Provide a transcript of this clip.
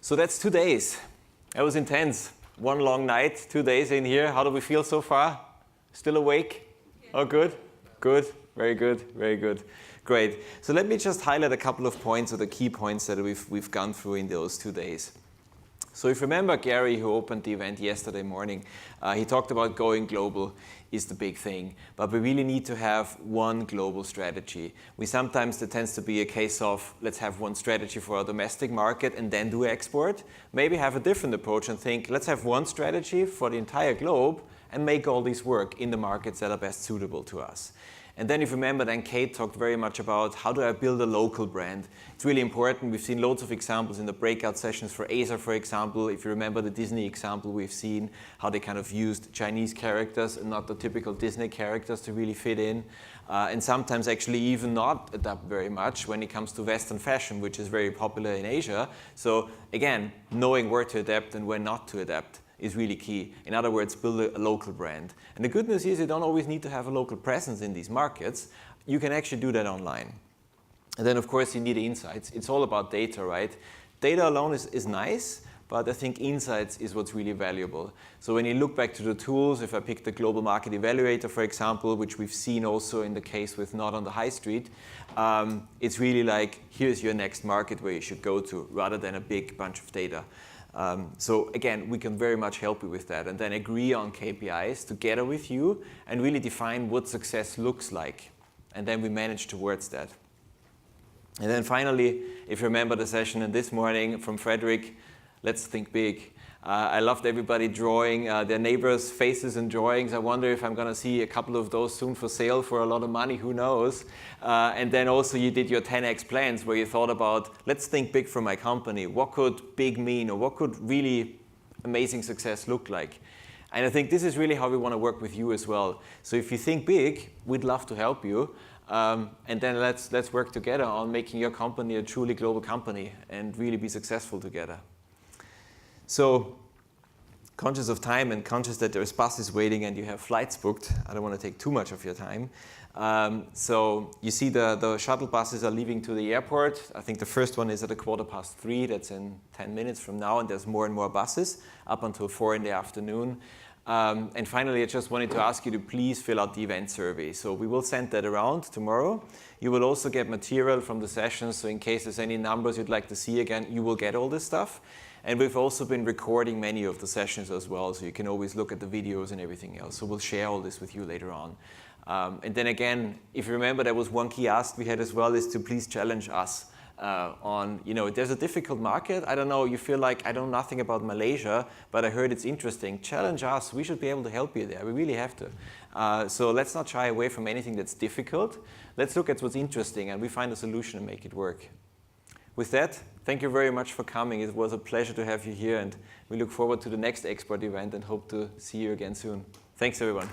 So that's 2 days. That was intense. One long night, 2 days in here. How do we feel so far? Still awake? Yeah. Oh, good? Good. Very good. Very good. Great. So let me just highlight a couple of points or the key points that we've gone through in those 2 days. So if you remember Gary, who opened the event yesterday morning, he talked about going global is the big thing. But we really need to have one global strategy. There tends to be a case of, let's have one strategy for our domestic market and then do export. Maybe have a different approach and think, let's have one strategy for the entire globe and make all these work in the markets that are best suitable to us. And then if you remember, then Kate talked very much about how do I build a local brand. It's really important. We've seen loads of examples in the breakout sessions for Acer, for example. If you remember the Disney example, we've seen how they kind of used Chinese characters and not the typical Disney characters to really fit in. And sometimes actually even not adapt very much when it comes to Western fashion, which is very popular in Asia. So again, knowing where to adapt and when not to adapt is really key. In other words, build a local brand. And the good news is you don't always need to have a local presence in these markets. You can actually do that online. And then, of course, you need insights. It's all about data, right? Data alone is nice, but I think insights is what's really valuable. So when you look back to the tools, if I pick the Global Market Evaluator, for example, which we've seen also in the case with Not on the High Street, it's really like, here's your next market where you should go to, rather than a big bunch of data. So again, we can very much help you with that and then agree on KPIs together with you and really define what success looks like. And then we manage towards that. And then finally, if you remember the session this morning from Frederick, let's think big. I loved everybody drawing their neighbors' faces and drawings. I wonder if I'm going to see a couple of those soon for sale for a lot of money, who knows. And then also you did your 10x plans where you thought about, let's think big for my company. What could big mean, or what could really amazing success look like? And I think this is really how we want to work with you as well. So if you think big, we'd love to help you. And then let's work together on making your company a truly global company and really be successful together. So, conscious of time and conscious that there's buses waiting and you have flights booked, I don't want to take too much of your time. So you see the shuttle buses are leaving to the airport. I think the first one is at 3:15. That's in 10 minutes from now, and there's more and more buses up until 4 in the afternoon. And finally, I just wanted to ask you to please fill out the event survey. So we will send that around tomorrow. You will also get material from the sessions, so in case there's any numbers you'd like to see again, you will get all this stuff. And we've also been recording many of the sessions as well, so you can always look at the videos and everything else. So we'll share all this with you later on. And then again, if you remember, there was one key ask we had as well, is to please challenge us on, there's a difficult market. I don't know, you feel like I know nothing about Malaysia, but I heard it's interesting. Challenge us. We should be able to help you there. We really have to. So let's not shy away from anything that's difficult. Let's look at what's interesting, and we find a solution and make it work. With that, thank you very much for coming. It was a pleasure to have you here, and we look forward to the next export event and hope to see you again soon. Thanks, everyone.